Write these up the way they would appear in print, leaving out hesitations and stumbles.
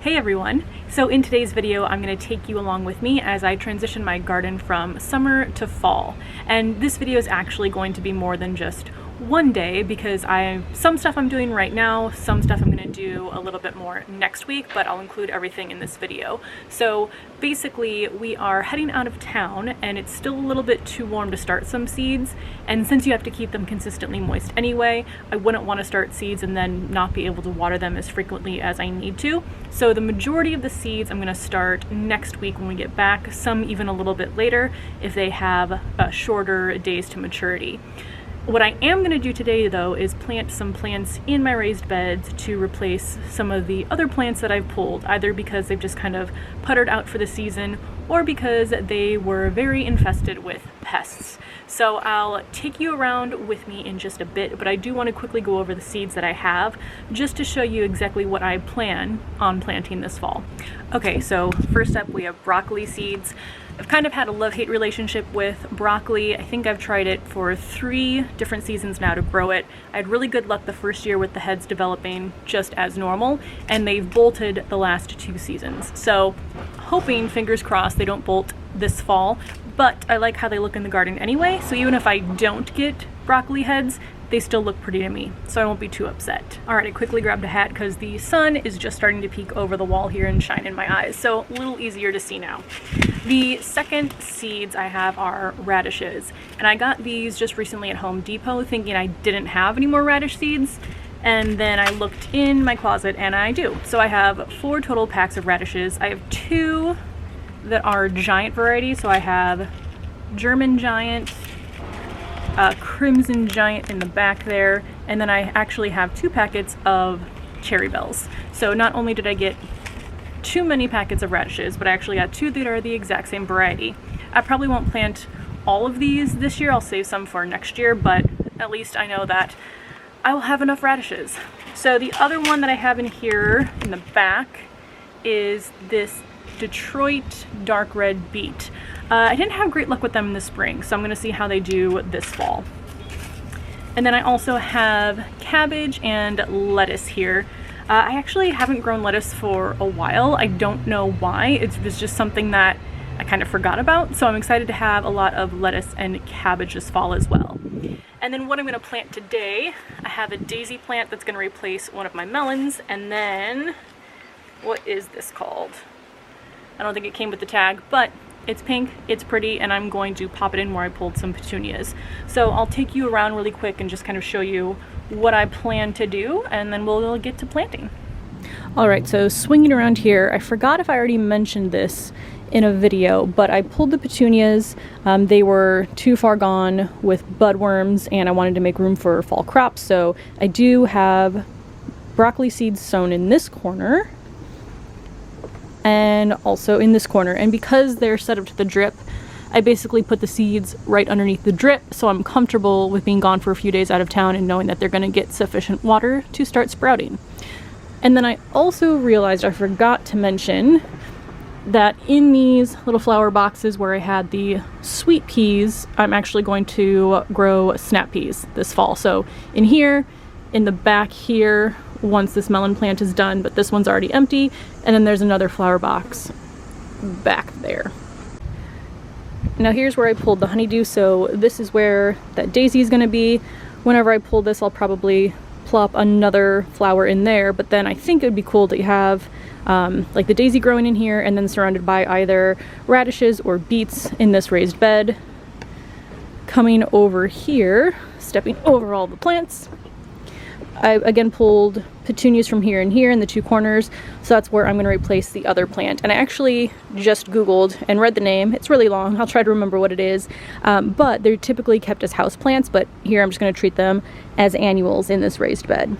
Hey everyone! So in today's video I'm going to take you along with me as I transition my garden from summer to fall. And this video is actually going to be more than just one day because some stuff I'm doing right now, some stuff I'm going to do a little bit more next week, but I'll include everything in this video. So basically we are heading out of town and it's still a little bit too warm to start some seeds, and since you have to keep them consistently moist anyway, I wouldn't want to start seeds and then not be able to water them as frequently as I need to. So the majority of the seeds I'm going to start next week when we get back, some even a little bit later if they have shorter days to maturity. What I am going to do today though is plant some plants in my raised beds to replace some of the other plants that I've pulled, either because they've just kind of puttered out for the season or because they were very infested with pests. So I'll take you around with me in just a bit, but I do want to quickly go over the seeds that I have just to show you exactly what I plan on planting this fall. Okay, so first up we have broccoli seeds. I've kind of had a love-hate relationship with broccoli. I think I've tried it for 3 different seasons now to grow it. I had really good luck the first year with the heads developing just as normal, and they've bolted the last 2 seasons. So hoping, fingers crossed, they don't bolt this fall, but I like how they look in the garden anyway, so even if I don't get broccoli heads, they still look pretty to me, so I won't be too upset. Alright, I quickly grabbed a hat because the sun is just starting to peek over the wall here and shine in my eyes, so a little easier to see now. The second seeds I have are radishes, and I got these just recently at Home Depot thinking I didn't have any more radish seeds, and then I looked in my closet and I do. So I have 4 total packs of radishes. I have 2 that are giant variety, so I have German giant, crimson giant in the back there, and then I actually have 2 packets of cherry bells. So not only did I get too many packets of radishes, but I actually got 2 that are the exact same variety. I probably won't plant all of these this year, I'll save some for next year, but at least I know that I will have enough radishes. So the other one that I have in here in the back is this Detroit dark red beet. I didn't have great luck with them in the spring, so I'm going to see how they do this fall. And then I also have cabbage and lettuce here. I actually haven't grown lettuce for a while. I don't know why. It was just something that I kind of forgot about, so I'm excited to have a lot of lettuce and cabbage this fall as well. And then what I'm going to plant today, I have a daisy plant that's going to replace one of my melons, and then what is this called? I don't think it came with the tag, but it's pink, it's pretty, and I'm going to pop it in where I pulled some petunias. So I'll take you around really quick and just kind of show you what I plan to do, and then we'll get to planting. Alright, so swinging around here, I forgot if I already mentioned this in a video, but I pulled the petunias. They were too far gone with budworms, and I wanted to make room for fall crops, so I do have broccoli seeds sown in this corner, and also in this corner, and because they're set up to the drip, I basically put the seeds right underneath the drip, so I'm comfortable with being gone for a few days out of town and knowing that they're going to get sufficient water to start sprouting. And then I also realized I forgot to mention that in these little flower boxes where I had the sweet peas, I'm actually going to grow snap peas this fall. So in here, in the back here, once this melon plant is done, but this one's already empty, and then there's another flower box back there. Now here's where I pulled the honeydew, so this is where that daisy is going to be. Whenever I pull this, I'll probably plop another flower in there, but then I think it would be cool to have like the daisy growing in here and then surrounded by either radishes or beets in this raised bed. Coming over here, stepping over all the plants, I again pulled petunias from here and here in the 2 corners, so that's where I'm going to replace the other plant. And I actually just Googled and read the name. It's really long, I'll try to remember what it is, but they're typically kept as house plants, but here I'm just going to treat them as annuals in this raised bed.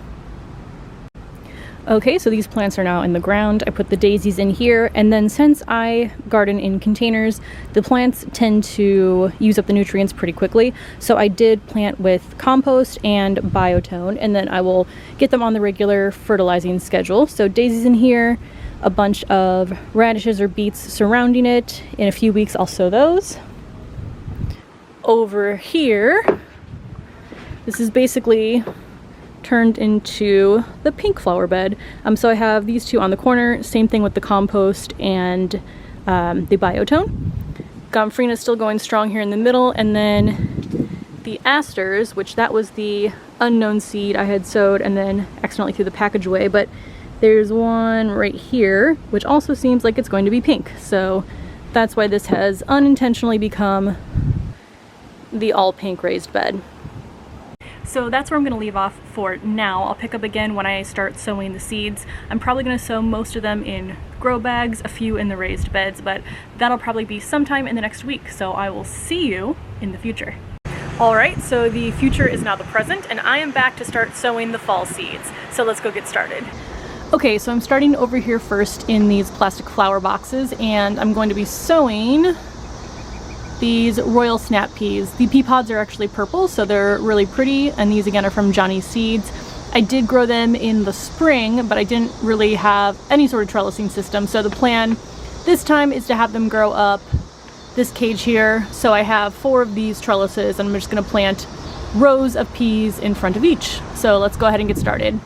Okay, so these plants are now in the ground. I put the daisies in here, and then since I garden in containers, the plants tend to use up the nutrients pretty quickly. So I did plant with compost and biotone, and then I will get them on the regular fertilizing schedule. So daisies in here, a bunch of radishes or beets surrounding it. In a few weeks I'll sow those. Over here, this is basically turned into the pink flower bed. So I have these two on the corner, same thing with the compost and the biotone. Gomphrena still going strong here in the middle, and then the asters, which that was the unknown seed I had sowed and then accidentally threw the package away, but there's one right here which also seems like it's going to be pink, so that's why this has unintentionally become the all pink raised bed. So that's where I'm going to leave off for now. I'll pick up again when I start sowing the seeds. I'm probably going to sow most of them in grow bags, a few in the raised beds, but that'll probably be sometime in the next week, so I will see you in the future. Alright, so the future is now the present, and I am back to start sowing the fall seeds. So let's go get started. Okay, so I'm starting over here first in these plastic flower boxes, and I'm going to be sowing these royal snap peas. The pea pods are actually purple, so they're really pretty, and these again are from Johnny's Seeds. I did grow them in the spring, but I didn't really have any sort of trellising system, so the plan this time is to have them grow up this cage here. So I have 4 of these trellises, and I'm just going to plant rows of peas in front of each. So let's go ahead and get started.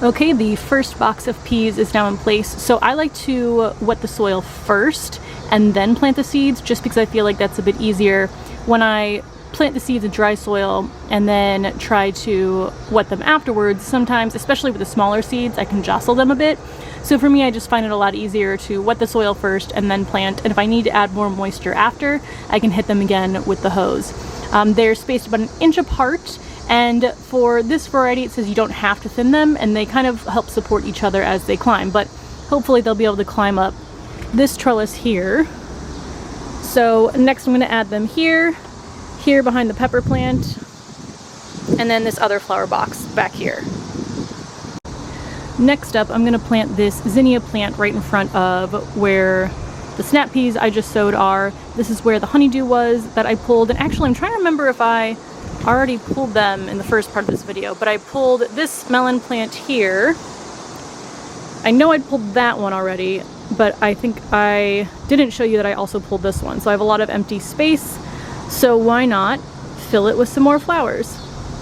Okay, the first box of peas is now in place. So I like to wet the soil first and then plant the seeds, just because I feel like that's a bit easier. When I plant the seeds in dry soil and then try to wet them afterwards, sometimes, especially with the smaller seeds, I can jostle them a bit. So for me, I just find it a lot easier to wet the soil first and then plant, and if I need to add more moisture after, I can hit them again with the hose. They're spaced about 1 inch apart, and for this variety it says you don't have to thin them, and they kind of help support each other as they climb, but hopefully they'll be able to climb up this trellis here. So next I'm going to add them here behind the pepper plant, and then this other flower box back here. Next up, I'm going to plant this zinnia plant right in front of where the snap peas I just sowed are. This is where the honeydew was that I pulled, and actually I'm trying to remember if I already pulled them in the first part of this video, but I pulled this melon plant here. I know I'd pulled that one already, but I think I didn't show you that I also pulled this one. So I have a lot of empty space, so why not fill it with some more flowers?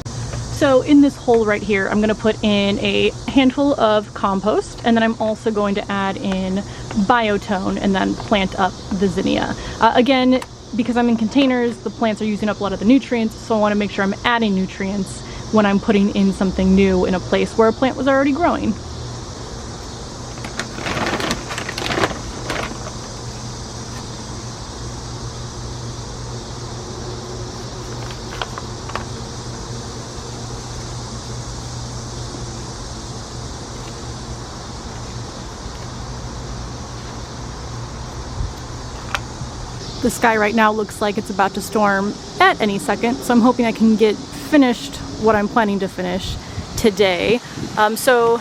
So in this hole right here, I'm going to put in a handful of compost, and then I'm also going to add in biotone and then plant up the zinnia. Again, because I'm in containers, the plants are using up a lot of the nutrients, so I want to make sure I'm adding nutrients when I'm putting in something new in a place where a plant was already growing. The sky right now looks like it's about to storm at any second, so I'm hoping I can get finished what I'm planning to finish today. So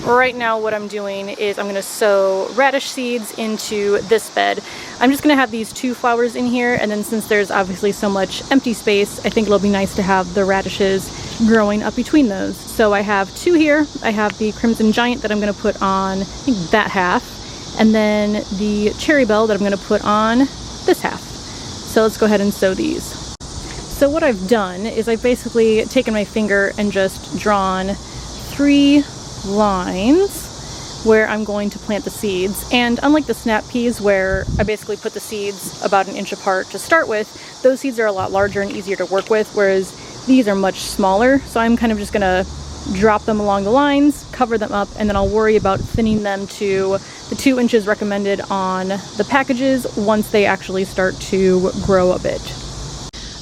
right now what I'm doing is I'm going to sow radish seeds into this bed. I'm just going to have these 2 flowers in here, and then since there's obviously so much empty space, I think it'll be nice to have the radishes growing up between those. So I have 2 here. I have the crimson giant that I'm going to put on, I think, that half, and then the cherry bell that I'm going to put on this half. So let's go ahead and sow these. So what I've done is I've basically taken my finger and just drawn 3 lines where I'm going to plant the seeds. And unlike the snap peas, where I basically put the seeds about 1 inch apart to start with, those seeds are a lot larger and easier to work with, whereas these are much smaller. So I'm kind of just gonna drop them along the lines, cover them up, and then I'll worry about thinning them to the 2 inches recommended on the packages once they actually start to grow a bit.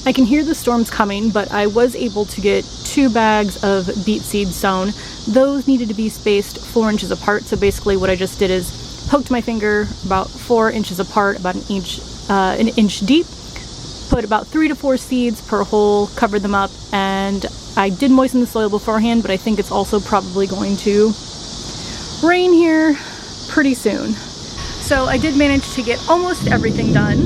I can hear the storms coming, but I was able to get 2 bags of beet seeds sown. Those needed to be spaced 4 inches apart, so basically what I just did is poked my finger about 4 inches apart, about an inch deep, put about 3 to 4 seeds per hole, covered them up, and I did moisten the soil beforehand, but I think it's also probably going to rain here pretty soon. So I did manage to get almost everything done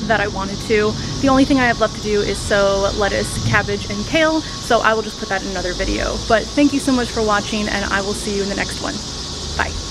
that I wanted to. The only thing I have left to do is sow lettuce, cabbage, and kale, so I will just put that in another video. But thank you so much for watching, and I will see you in the next one. Bye.